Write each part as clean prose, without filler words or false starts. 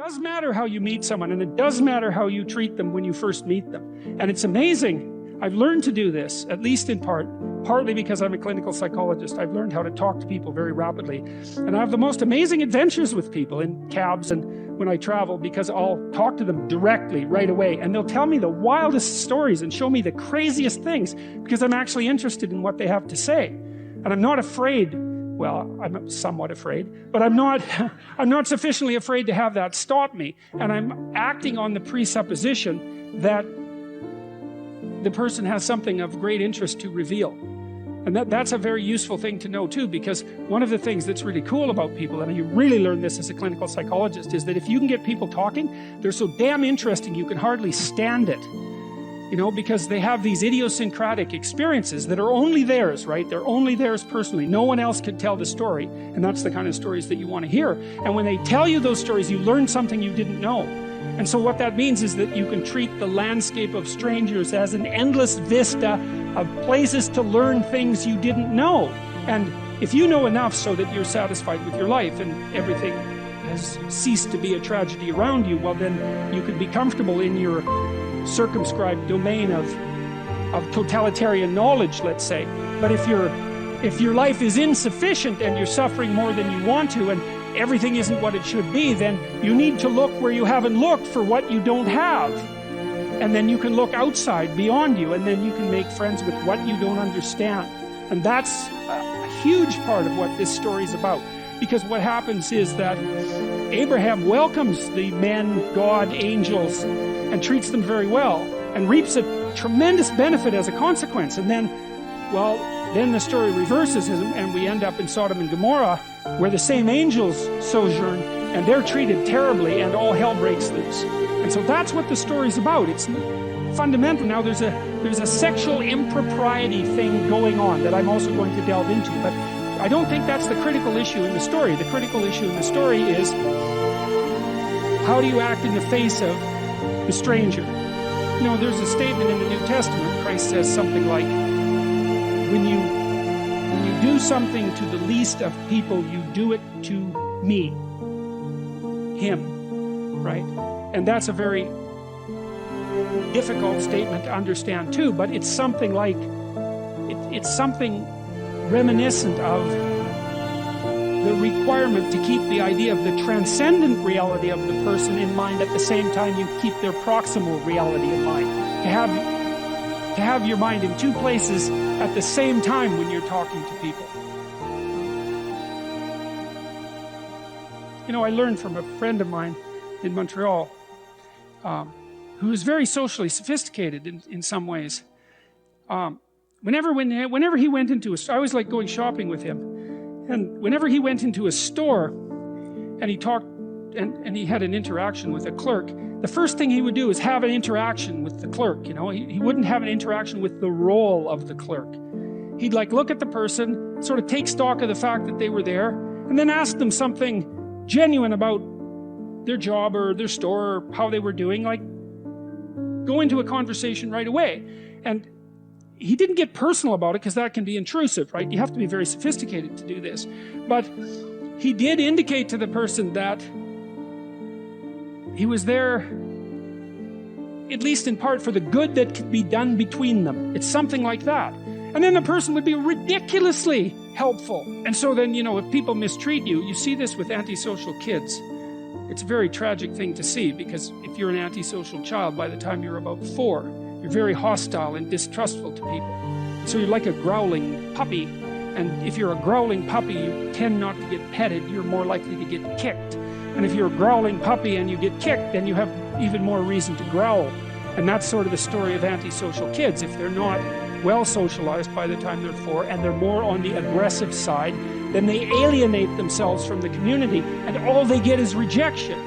does matter how you meet someone, and it does matter how you treat them when you first meet them. And it's amazing. I've learned to do this, at least in partly because I'm a clinical psychologist. I've learned how to talk to people very rapidly. And I have the most amazing adventures with people in cabs and when I travel, because I'll talk to them directly right away. And they'll tell me the wildest stories and show me the craziest things because I'm actually interested in what they have to say. And I'm not afraid. Well, I'm somewhat afraid, but I'm not sufficiently afraid to have that stop me. And I'm acting on the presupposition that the person has something of great interest to reveal. And that's a very useful thing to know too, because one of the things that's really cool about people, and you really learn this as a clinical psychologist, is that if you can get people talking, they're so damn interesting you can hardly stand it. You know, because they have these idiosyncratic experiences that are only theirs, right? They're only theirs personally. No one else could tell the story. And that's the kind of stories that you want to hear. And when they tell you those stories, you learn something you didn't know. And so what that means is that you can treat the landscape of strangers as an endless vista of places to learn things you didn't know. And if you know enough so that you're satisfied with your life and everything has ceased to be a tragedy around you, well, then you could be comfortable in your circumscribed domain of totalitarian knowledge, let's say. But if your life is insufficient and you're suffering more than you want to and everything isn't what it should be, then you need to look where you haven't looked for what you don't have. And then you can look outside beyond you, and then you can make friends with what you don't understand. And that's a huge part of what this story is about. Because what happens is that Abraham welcomes the men, God, angels, and treats them very well, and reaps a tremendous benefit as a consequence. And then, well, then the story reverses, and we end up in Sodom and Gomorrah, where the same angels sojourn, and they're treated terribly, and all hell breaks loose. And so that's what the story's about. It's fundamental. Now there's a sexual impropriety thing going on that I'm also going to delve into, but I don't think that's the critical issue in the story. The critical issue in the story is, how do you act in the face of the stranger? You know, there's a statement in the New Testament. Christ says something like, when you do something to the least of people, you do it to me, him, right? And that's a very difficult statement to understand too, but it's something like, it's something reminiscent of the requirement to keep the idea of the transcendent reality of the person in mind at the same time you keep their proximal reality in mind. To have your mind in two places at the same time when you're talking to people. You know, I learned from a friend of mine in Montreal who is very socially sophisticated in some ways. Whenever he went into a store, I always liked going shopping with him. And whenever he went into a store and he talked and he had an interaction with a clerk, the first thing he would do is have an interaction with the clerk. You know, he wouldn't have an interaction with the role of the clerk. He'd like look at the person, sort of take stock of the fact that they were there, and then ask them something genuine about their job or their store or how they were doing, like go into a conversation right away. And he didn't get personal about it because that can be intrusive, right? You have to be very sophisticated to do this. But he did indicate to the person that he was there, at least in part, for the good that could be done between them. It's something like that. And then the person would be ridiculously helpful. And so then, you know, if people mistreat you, you see this with antisocial kids. It's a very tragic thing to see, because if you're an antisocial child, by the time you're about 4, you're very hostile and distrustful to people. So you're like a growling puppy. And if you're a growling puppy, you tend not to get petted. You're more likely to get kicked. And if you're a growling puppy and you get kicked, then you have even more reason to growl. And that's sort of the story of antisocial kids. If they're not well socialized by the time they're 4 and they're more on the aggressive side, then they alienate themselves from the community and all they get is rejection.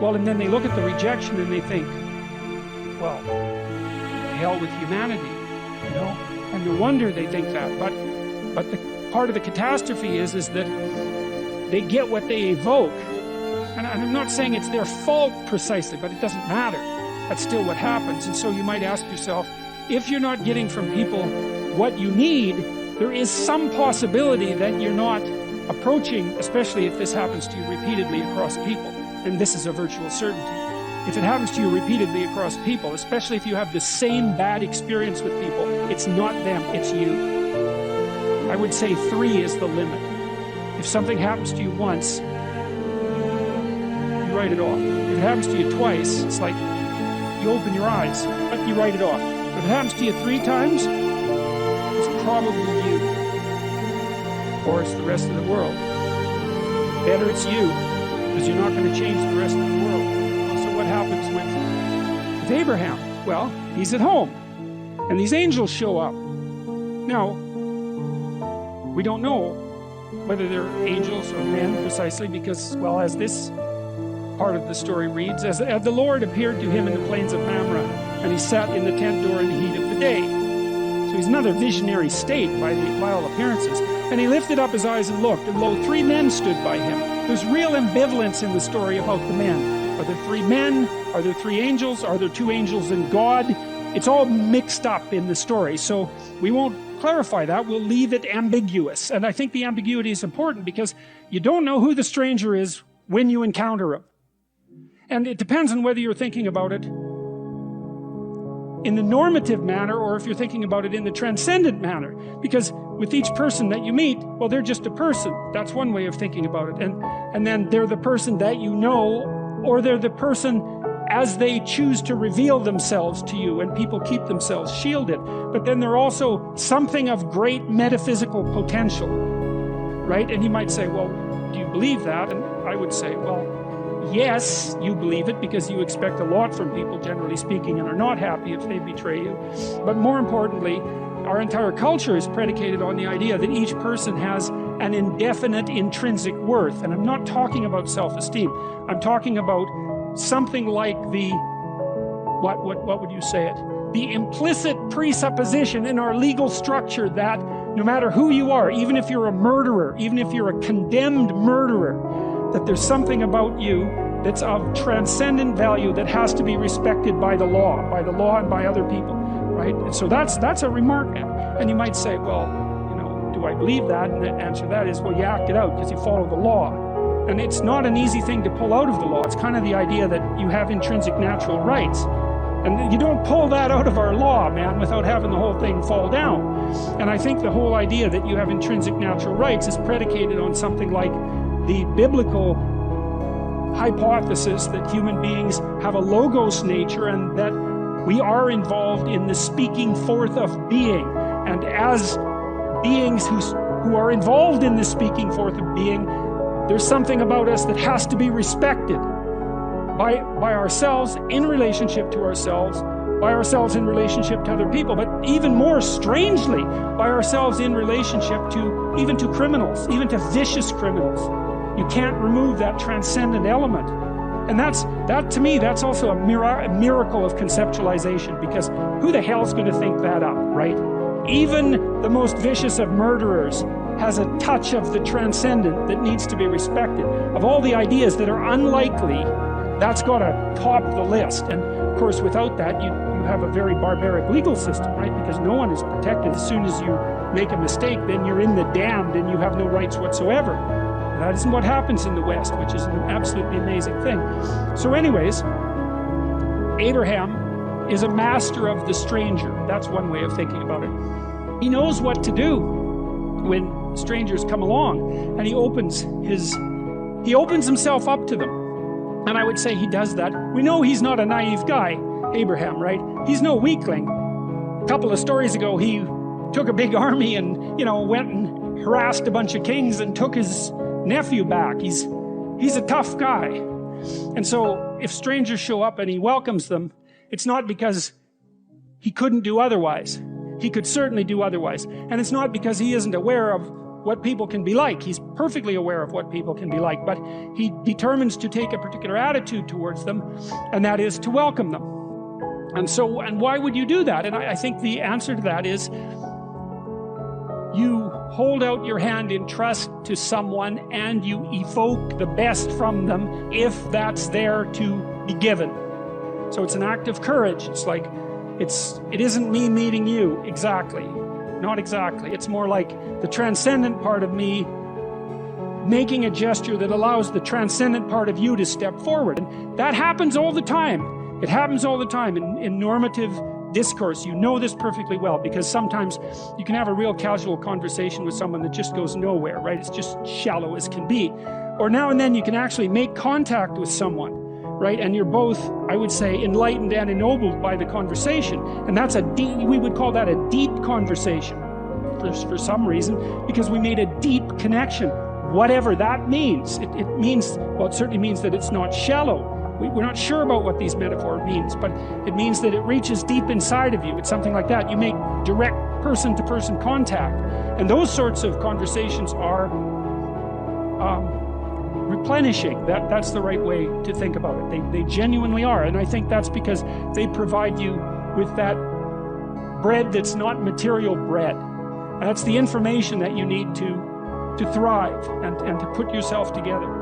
Well, and then they look at the rejection and they think, well, hell with humanity, you know? And no wonder they think that. But the part of the catastrophe is that they get what they evoke. And I'm not saying it's their fault precisely, but it doesn't matter. That's still what happens. And so you might ask yourself, if you're not getting from people what you need, there is some possibility that you're not approaching, especially if this happens to you repeatedly across people, and this is a virtual certainty, if it happens to you repeatedly across people, especially if you have the same bad experience with people, it's not them, it's you. I would say 3 is the limit. If something happens to you once, you write it off. If it happens to you twice, it's like you open your eyes, but you write it off. If it happens to you 3 times, it's probably you. Or it's the rest of the world. Better it's you, because you're not going to change the rest of the world. So what happens with Abraham? Well, he's at home, and these angels show up. Now, we don't know whether they're angels or men precisely because, well, as this part of the story reads, as the Lord appeared to him in the plains of Mamre, and he sat in the tent door in the heat of the day. So he's another visionary state by all appearances. And he lifted up his eyes and looked, and lo, 3 men stood by him. There's real ambivalence in the story about the men. Are there 3 men? Are there 3 angels? Are there 2 angels and God? It's all mixed up in the story, so we won't clarify that. We'll leave it ambiguous. And I think the ambiguity is important because you don't know who the stranger is when you encounter him. And it depends on whether you're thinking about it in the normative manner or if you're thinking about it in the transcendent manner. Because with each person that you meet, well, they're just a person. That's one way of thinking about it. And then they're the person that you know, or they're the person as they choose to reveal themselves to you, and people keep themselves shielded. But then they're also something of great metaphysical potential, right? And you might say, well, do you believe that? And I would say, well, yes, you believe it because you expect a lot from people, generally speaking, and are not happy if they betray you. But more importantly, our entire culture is predicated on the idea that each person has an indefinite intrinsic worth. And I'm not talking about self-esteem. I'm talking about something like the, what would you say it? The implicit presupposition in our legal structure that no matter who you are, even if you're a murderer, even if you're a condemned murderer, that there's something about you that's of transcendent value that has to be respected by the law and by other people, right? And so that's a remark. And you might say, well, you know, do I believe that? And the answer to that is, well, you act it out because you follow the law. And it's not an easy thing to pull out of the law. It's kind of the idea that you have intrinsic natural rights. And you don't pull that out of our law, man, without having the whole thing fall down. And I think the whole idea that you have intrinsic natural rights is predicated on something like the biblical hypothesis that human beings have a logos nature and that we are involved in the speaking forth of being. And as beings who are involved in the speaking forth of being, there's something about us that has to be respected by ourselves in relationship to ourselves, by ourselves in relationship to other people, but even more strangely, by ourselves in relationship to even to criminals, even to vicious criminals. You can't remove that transcendent element. And that to me, that's also a miracle of conceptualization, because who the hell's going to think that up, right? Even the most vicious of murderers has a touch of the transcendent that needs to be respected. Of all the ideas that are unlikely, that's got to top the list. And of course, without that, you have a very barbaric legal system, right? Because no one is protected. As soon as you make a mistake, then you're in the damned and you have no rights whatsoever. That isn't what happens in the West, which is an absolutely amazing thing. So anyways, Abraham is a master of the stranger. That's one way of thinking about it. He knows what to do when strangers come along, and he opens himself up to them. And I would say he does that. We know he's not a naive guy, Abraham, right? He's no weakling. A couple of stories ago, he took a big army and, went and harassed a bunch of kings and took his nephew back. He's a tough guy. And so if strangers show up and he welcomes them, it's not because he couldn't do otherwise. He could certainly do otherwise. And it's not because he isn't aware of what people can be like. He's perfectly aware of what people can be like, but he determines to take a particular attitude towards them, and that is to welcome them. And why would you do that? And I think the answer to that is you hold out your hand in trust to someone and you evoke the best from them if that's there to be given. So it's an act of courage. It's like, it isn't me meeting you exactly. Not exactly. It's more like the transcendent part of me making a gesture that allows the transcendent part of you to step forward. And that happens all the time. It happens all the time in normative discourse. You know this perfectly well, because sometimes you can have a real casual conversation with someone that just goes nowhere, right? It's just shallow as can be. Or now and then you can actually make contact with someone, right? And you're both, I would say, enlightened and ennobled by the conversation. And that's we would call that a deep conversation for some reason, because we made a deep connection. Whatever that means, it means, well, it certainly means that it's not shallow. We're not sure about what these metaphors means, but it means that it reaches deep inside of you. It's something like that. You make direct person-to-person contact. And those sorts of conversations are replenishing. That's the right way to think about it. They genuinely are. And I think that's because they provide you with that bread that's not material bread. And that's the information that you need to thrive and to put yourself together.